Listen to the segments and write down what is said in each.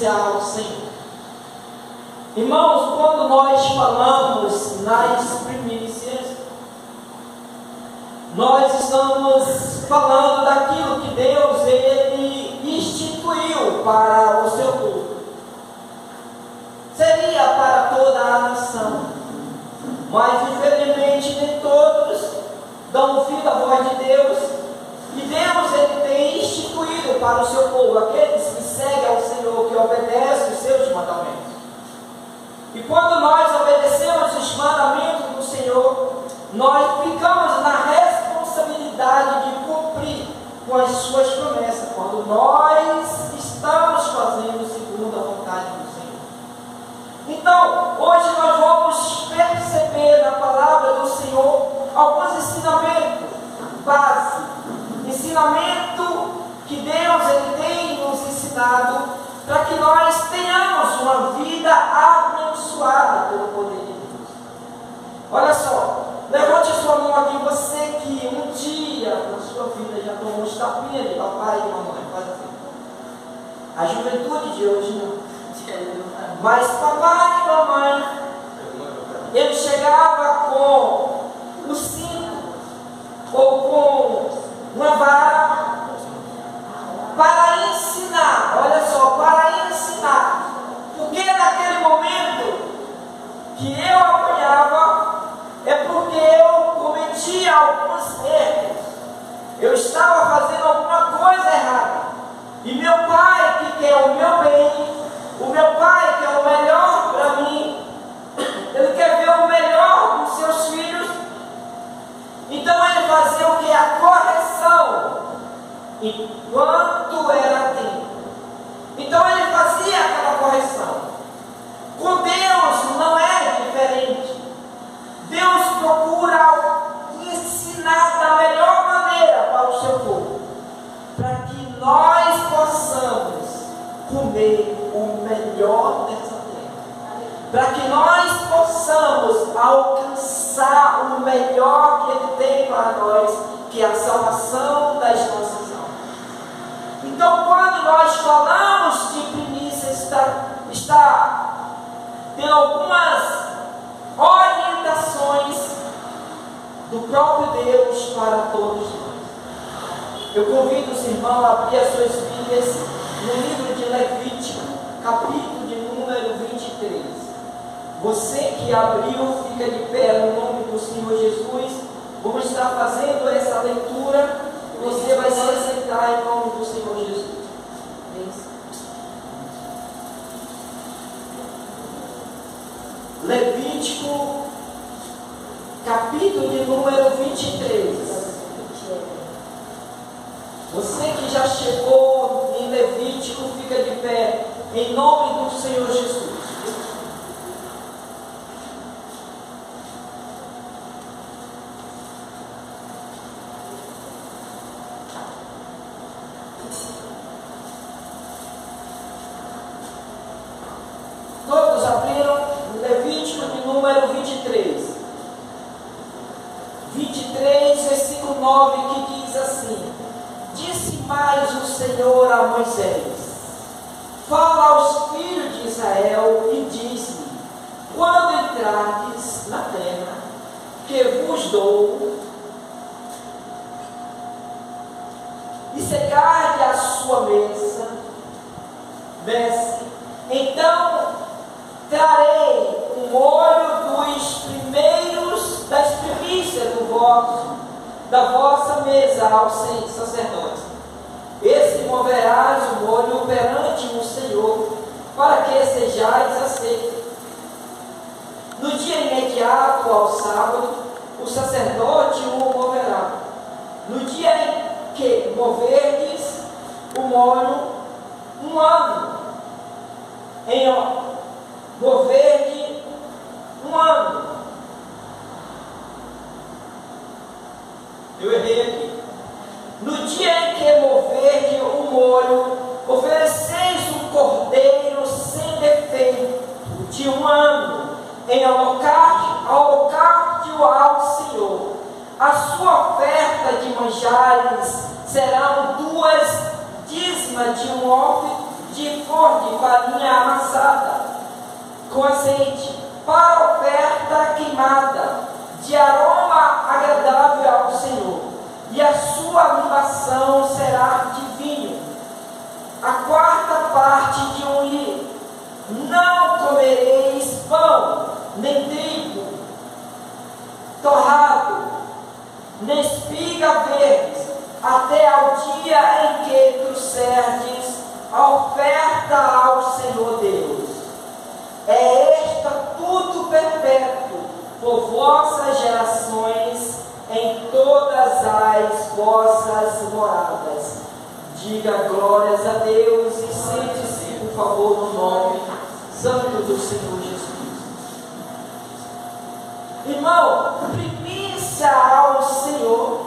primícia ao Senhor. Irmãos, quando nós falamos nas primícias, nós estamos falando daquilo que Deus ele instituiu para o seu povo. Seria para toda a nação, mas infelizmente nem todos dão ouvido à voz de Deus. E Deus ele tem instituído para o seu povo aqueles que seguem ao Senhor, que obedecem os seus mandamentos. E quando nós obedecemos os mandamentos do Senhor, nós ficamos na responsabilidade de cumprir com as suas promessas, quando nós estamos fazendo segundo a vontade do Senhor. Então, hoje nós vamos perceber na palavra do Senhor alguns ensinamentos básicos, ensinamento que Deus ele tem nos ensinado para que nós tenhamos uma vida abençoada pelo poder de Deus. Olha só, levante a sua mão aqui, você que um dia na sua vida já tomou uns tapinhas de papai e de mamãe, faz assim. A juventude de hoje não. Mas papai e mamãe, ele chegava com o cinto ou com uma vara para ensinar, olha só, para ensinar, porque naquele momento que eu apanhava, é porque eu cometia alguns erros, eu estava fazendo alguma coisa errada, e meu pai que quer o meu bem, o meu pai quer o melhor para mim, ele quer ver o melhor dos seus filhos, então ele fazia o que? A correção, enquanto era tempo. Então ele fazia aquela correção. Com Deus não é diferente. Deus procura ensinar da melhor maneira para o seu povo, para que nós possamos comer o melhor dessa terra, para que nós possamos alcançar o melhor que Ele tem para nós, que é a salvação das nossas almas. Então, quando nós falamos de primícia, está tendo algumas orientações do próprio Deus para todos nós. Eu convido os irmãos a abrir as suas Bíblias no livro de Levítico, capítulo de número 23. Você que abriu, fica de pé no nome do Senhor Jesus. Vamos estar fazendo essa leitura e você vai se aceitar em nome do Senhor Jesus. Levítico, capítulo de número 23. Você que já chegou em Levítico, fica de pé em nome do Senhor Jesus. Todos abriram Levítico de número 23. 23, versículo 9, que diz assim: Disse mais o Senhor a Moisés: Fala aos filhos de Israel e diz-lhe: Quando entrardes na terra que vos dou, e cegarde a sua mesa, então trarei o molho dos primeiros das primícias da vossa mesa aos sacerdotes. Esse moverás o molho perante o Senhor, para que sejais aceitos. No dia imediato ao sábado, o sacerdote o moverá. No dia em que moverdes o molho, um ano, mover-de um ano. Eu errei aqui. No dia em que mover-de o molho, ofereceis um cordeiro sem defeito de um ano, em holocausto ao Senhor. A sua oferta de manjares serão 2 dízimas de de flor de farinha amassada com azeite, para oferta queimada, de aroma agradável ao Senhor, e a sua libação será de vinho, a quarta parte de um hin. Não comereis pão, nem trigo torrado, nem espiga verdes, até ao dia em que trouxerdes a oferta ao Senhor Deus. É estatuto perpétuo por vossas gerações em todas as vossas moradas. Diga glórias a Deus e sente-se, por favor, no nome santo do Senhor Jesus. Irmão, primícia ao Senhor.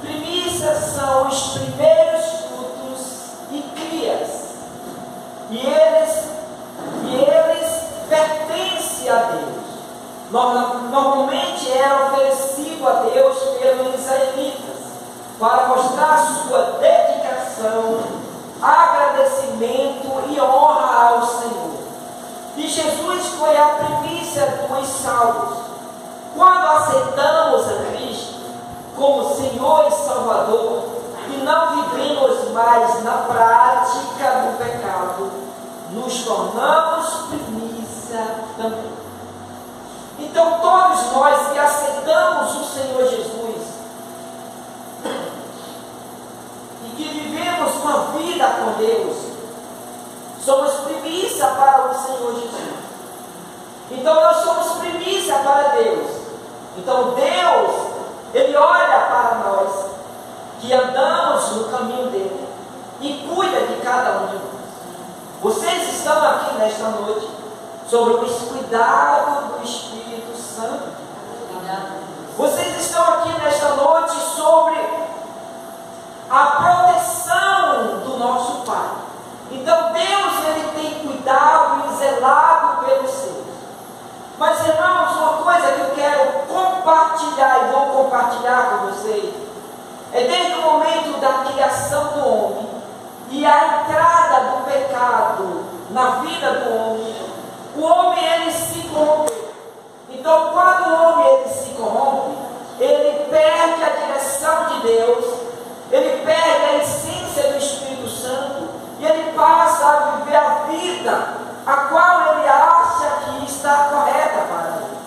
Primícias são os primeiros frutos e crias, e eles pertencem a Deus. Normalmente era oferecido a Deus pelos israelitas para mostrar sua dedicação, agradecimento e honra ao Senhor. E Jesus foi a primícia dos salvos. Quando aceitamos a Cristo como Senhor e Salvador e não vivemos mais na prática do pecado, nos tornamos primícia também. Então todos nós que aceitamos o Senhor Jesus e que vivemos uma vida com Deus, somos primícia para o Senhor Jesus. Então nós somos primícia para Deus. Então Deus, Ele olha para nós que andamos no caminho dele e cuida de cada um de nós. Vocês estão aqui nesta noite sobre o cuidado do Espírito Santo. Vocês estão aqui nesta noite sobre a proteção do nosso Pai. Então Deus, Ele tem cuidado e zelado pelos seus. Mas, irmãos, uma coisa que eu quero compartilhar e vou compartilhar com vocês é desde o momento da criação do homem e a entrada do pecado na vida do homem, o homem ele se corrompe. Então, quando o homem ele se corrompe, ele perde a direção de Deus, ele perde a essência do Espírito Santo e ele passa a viver a vida a qual ele acha que está correta para ele.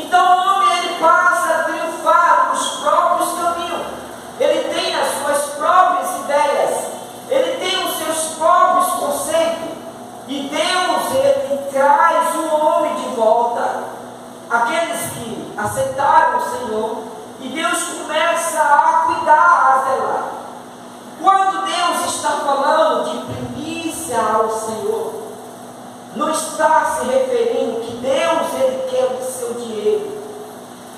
Então o homem ele passa a triunfar nos próprios caminhos, ele tem as suas próprias ideias, ele tem os seus próprios conceitos, e Deus ele traz o homem de volta, aqueles que aceitaram o Senhor, e Deus começa a cuidar, a zelar. Quando Deus está falando de primícia ao Senhor, não está se referindo que Deus ele quer o seu dinheiro,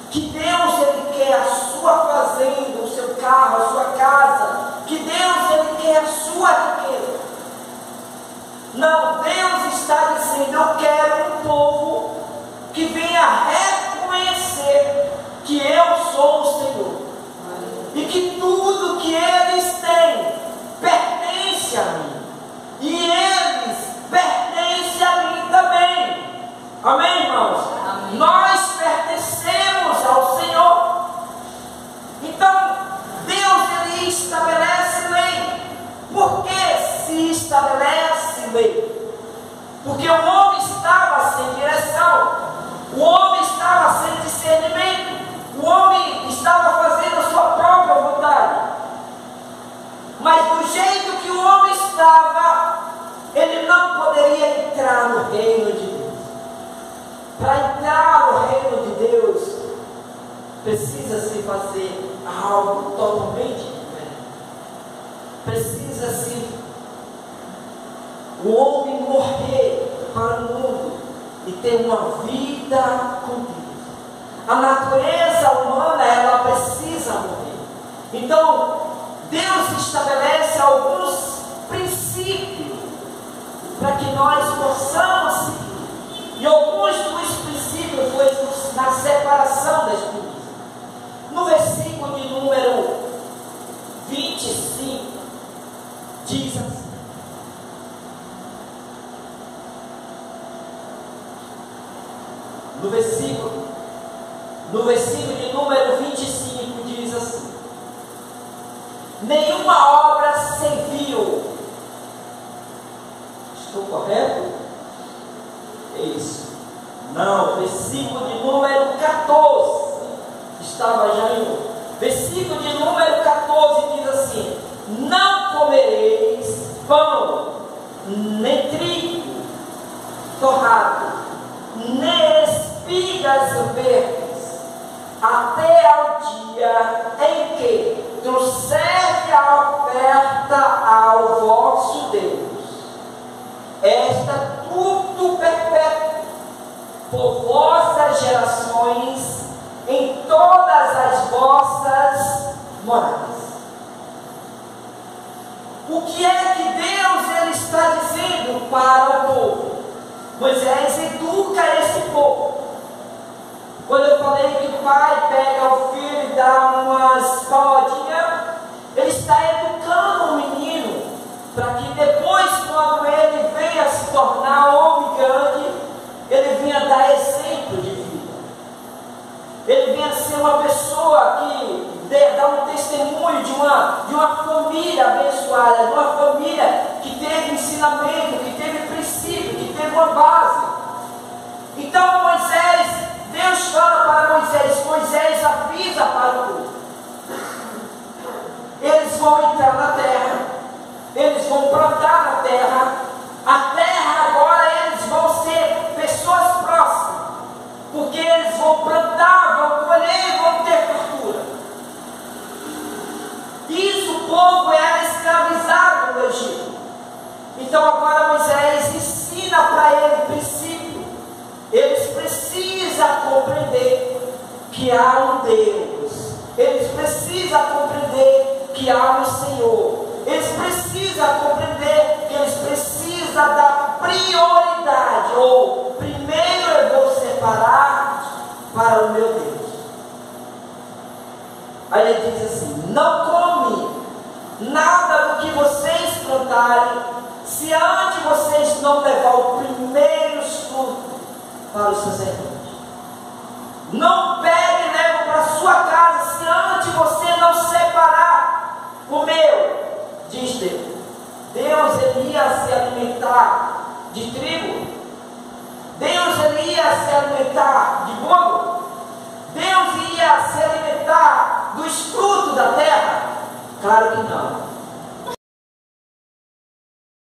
que Deus ele quer a sua fazenda, o seu carro, a sua casa, que Deus ele quer a sua riqueza. Não, Deus está dizendo: eu quero um povo que venha reconhecer que eu sou o Senhor e que tudo que eles têm pertence a mim e eles pertencem a mim também. Amém, irmãos? Amém. Nós pertencemos ao Senhor. Então Deus ele estabelece lei. Por que se estabelece lei? Porque o homem estava sem direção, o homem estava sem discernimento, o homem estava fazendo a sua própria vontade. Mas do jeito que o homem estava, ele não poderia entrar no reino de Deus. Para entrar no reino de Deus, precisa-se fazer algo totalmente diferente. Precisa-se o homem morrer para o mundo e ter uma vida com Deus. A natureza humana, ela precisa morrer. Então, Deus estabelece alguns princípios para que nós possamos seguir. E alguns dos princípios foi na separação das primícias. No versículo de número 25, diz assim: no versículo de número 25, diz assim: nenhuma obra serviu. Estou correto? É isso. Não, versículo de número 14. Estava já em outro. Versículo de número 14 diz assim: não comereis pão, nem trigo torrado, nem espigas verdes, até ao dia em que trouxer a oferta ao vosso Deus. Esta tudo perpétuo por vossas gerações, em todas as vossas moradas. O que é que Deus ele está dizendo para o povo? Moisés educa esse povo. Quando eu falei que o pai pega o filho e dá umas palmadinhas, ele está educando o menino para que depois, quando ele venha se tornar homem grande, ele venha dar exemplo de vida. Ele venha ser uma pessoa que dá um testemunho de uma família abençoada, de uma família que teve ensinamento, que teve princípio, que teve uma base. Então Deus fala para Moisés avisa para o povo. Eles vão entrar na terra, eles vão plantar na terra. A terra agora eles vão ser pessoas próximas, porque eles vão plantar, vão colher, vão ter fartura. Isso o povo era escravizado no Egito. Então agora Moisés ensina para ele o princípio. Eles precisam compreender que há um Deus. Eles precisam compreender que há um Senhor. Eles precisam compreender que eles precisam dar prioridade. Ou primeiro eu vou separar para o meu Deus. Aí ele diz assim: não come nada do que vocês plantarem, se antes vocês não levar o primeiro fruto para o sacerdote. Não pegue e leve para sua casa, se antes você não separar o meu. Diz Deus. Deus ele ia se alimentar de trigo? Deus ele ia se alimentar de bolo? Deus ia se alimentar dos frutos da terra? Claro que não.